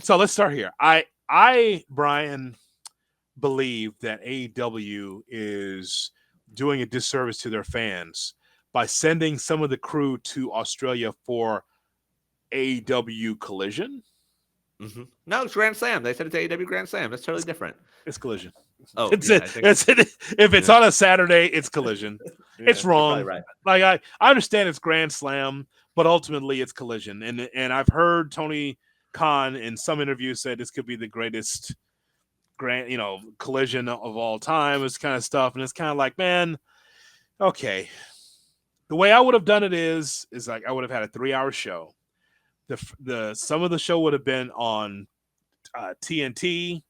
So let's start here. Brian, believe that AEW is doing a disservice to their fans by sending some of the crew to Australia for AEW Collision. No, it's Grand Slam. They said it's AEW Grand Slam. That's totally It's, different. it's Collision. Oh, It's, yeah, I think. if it's Yeah, on a Saturday, it's Collision. yeah, It's you're probably wrong. right. Like I understand it's Grand Slam, but ultimately it's Collision. And I've heard Tony Khan in some interviews said this could be the greatest collision of all time. This kind of stuff, and it's kind of like, man, okay. The way I would have done it is like I would have had a 3 hour show. The some of the show would have been on TNT,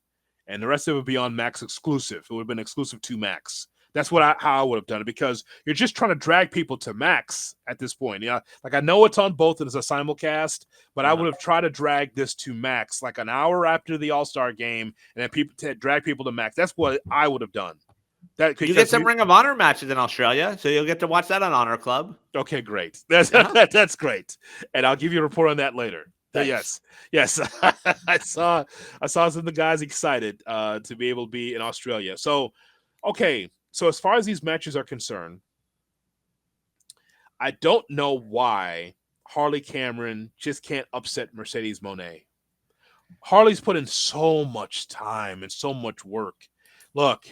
and the rest of it would be on Max exclusive. It would have been exclusive to Max. That's how I would have done it, because you're just trying to drag people to Max at this point. Yeah, like I know it's on both and it's a simulcast, but I would have tried to drag this to Max like an hour after the All-Star game, and then drag people to Max. That's what I would have done. That You get some Ring of Honor matches in Australia, so you'll get to watch that on Honor Club. Okay, great. That's that's great, and I'll give you a report on that later. Yes. I saw some of the guys excited to be able to be in Australia. So, okay. So as far as these matches are concerned, I don't know why Harley Cameron just can't upset Mercedes Moné. Harley's put in so much time and so much work. Look,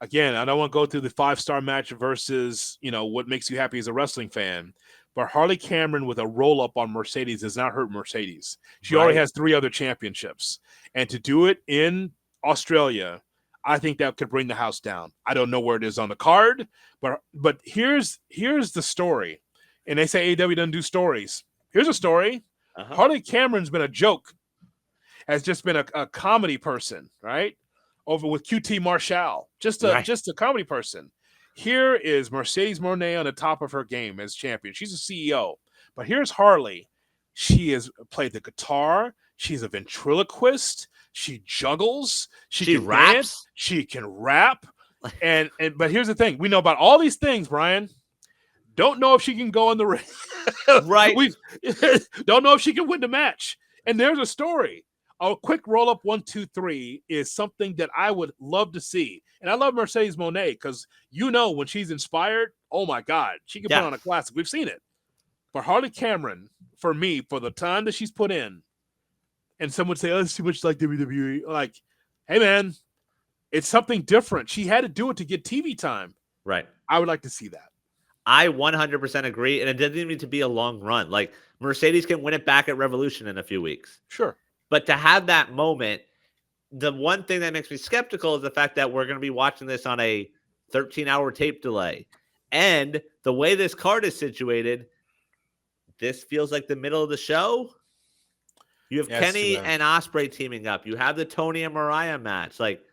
again, I don't want to go through the 5-star match versus, what makes you happy as a wrestling fan. But Harley Cameron with a roll-up on Mercedes does not hurt Mercedes. She already has 3 other championships. And to do it in Australia, I think that could bring the house down. I don't know where it is on the card, but here's the story. And they say AEW doesn't do stories. Here's a story. Harley Cameron's been a joke. Has just been a comedy person, right? Over with QT Marshall. Just a comedy person. Here is Mercedes Moné on the top of her game as champion. She's a CEO. But here's Harley. She has played the guitar. She's a ventriloquist. She juggles. She can raps. Dance. She can rap. But here's the thing. We know about all these things, Brian. Don't know if she can go in the ring. Right. We don't know if she can win the match. And there's a story. A quick roll up 1, 2, 3 is something that I would love to see. And I love Mercedes Moné because when she's inspired, oh my God, she can put on a classic. We've seen it. But Harley Cameron, for me, for the time that she's put in, and some would say, oh, it's too much like WWE. Like, hey, man, it's something different. She had to do it to get TV time. Right. I would like to see that. I 100% agree. And it doesn't need to be a long run. Like, Mercedes can win it back at Revolution in a few weeks. Sure. But to have that moment, the one thing that makes me skeptical is the fact that we're going to be watching this on a 13-hour tape delay. And the way this card is situated, this feels like the middle of the show. You have Kenny and Ospreay teaming up. You have the Tony and Mariah match. Like,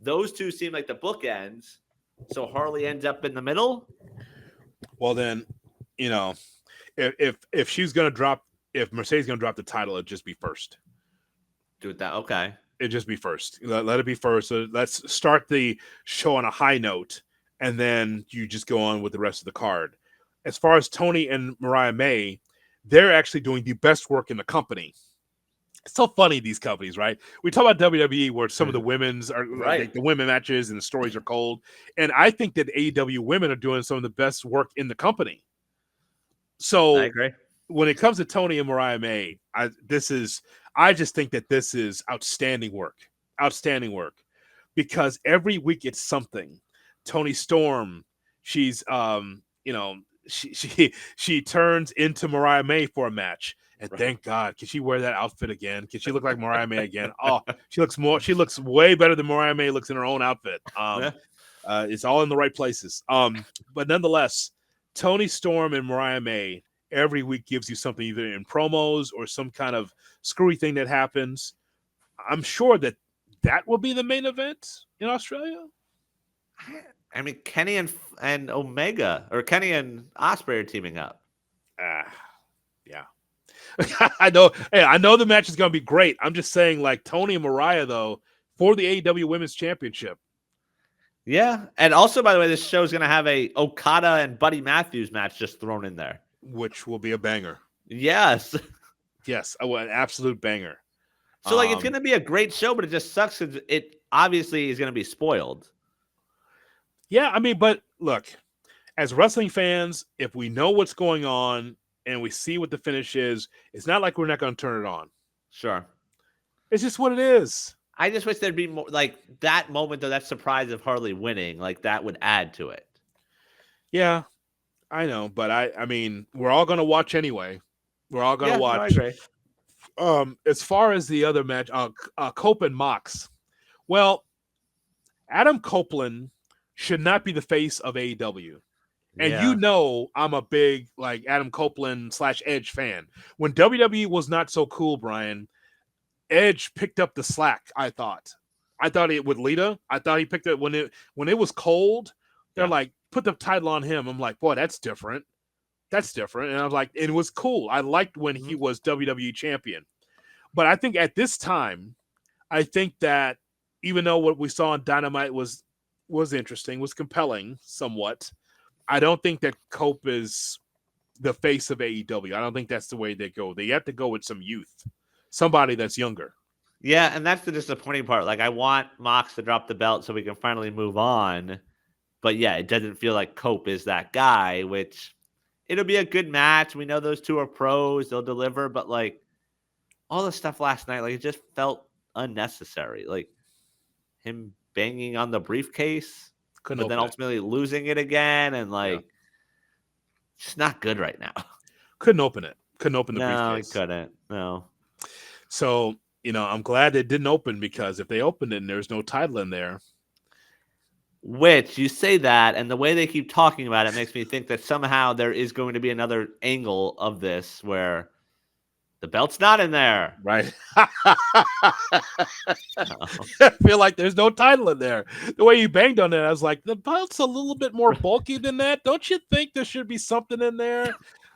those two seem like the bookends. So Harley ends up in the middle. Well, then, if she's going to drop, if Mercedes is going to drop the title, it'd just be first. Do it that. Okay. It'd just be first. Let it be first. So let's start the show on a high note, and then you just go on with the rest of the card. As far as Tony and Mariah May, they're actually doing the best work in the company. It's so funny, these companies, right? We talk about WWE where some of the women's are like the women matches and the stories are cold. And I think that AEW women are doing some of the best work in the company. So I agree. When it comes to Tony and Mariah May, I just think that this is outstanding work. Outstanding work. Because every week it's something. Tony Storm, she's she turns into Mariah May for a match. And thank God, can she wear that outfit again? Can she look like Mariah May again? Oh, she looks way better than Mariah May looks in her own outfit. It's all in the right places. But nonetheless, Tony Storm and Mariah May every week gives you something either in promos or some kind of screwy thing that happens. I'm sure that will be the main event in Australia. I mean, Kenny and Omega, or Kenny and Ospreay are teaming up. Yeah. I know. Hey, I know the match is going to be great. I'm just saying, like, Tony and Mariah, though, for the AEW Women's Championship. Yeah. And also, by the way, this show is going to have a Okada and Buddy Matthews match just thrown in there, which will be a banger. Yes. Yes. An absolute banger. So like it's gonna be a great show, but it just sucks because it obviously is gonna be spoiled. Yeah, I mean, but look, as wrestling fans, if we know what's going on and we see what the finish is, it's not like we're not going to turn it on. Sure. It's just what it is. I just wish there'd be more like that moment though, that surprise of Harley winning, like that would add to it. Yeah, I know, but I mean, we're all going to watch anyway. We're all going to Yeah, no, I watch. agree. As far as the other match, Cope and Mox. Well, Adam Copeland should not be the face of AEW. And you Yeah. know I'm a big like Adam Copeland / Edge fan. When WWE was not so cool, Brian, Edge picked up the slack. I thought it with Lita. I thought he picked it when it was cold. They're Yeah. like put the title on him. I'm like, boy, that's different. That's different. And I was like, it was cool. I liked when he was WWE champion. But I think at this time, I think that even though what we saw on Dynamite was interesting, was compelling somewhat, I don't think that Cope is the face of AEW. I don't think that's the way they go. They have to go with some youth, somebody that's younger. Yeah, and that's the disappointing part. Like I want Mox to drop the belt so we can finally move on. But yeah, it doesn't feel like Cope is that guy, which it'll be a good match. We know those two are pros, they'll deliver, but like all the stuff last night, like it just felt unnecessary. Like him banging on the briefcase, Couldn't but then open it. ultimately losing it again, and like Yeah. it's not good right now. Couldn't open it. Couldn't open the No, he briefcase. couldn't. No. So, I'm glad it didn't open, because if they opened it and there's no title in there. Which you say that, and the way they keep talking about it makes me think that somehow there is going to be another angle of this where the belt's not in there. Right. I feel like there's no title in there. The way you banged on it, I was like, the belt's a little bit more bulky than that. Don't you think there should be something in there?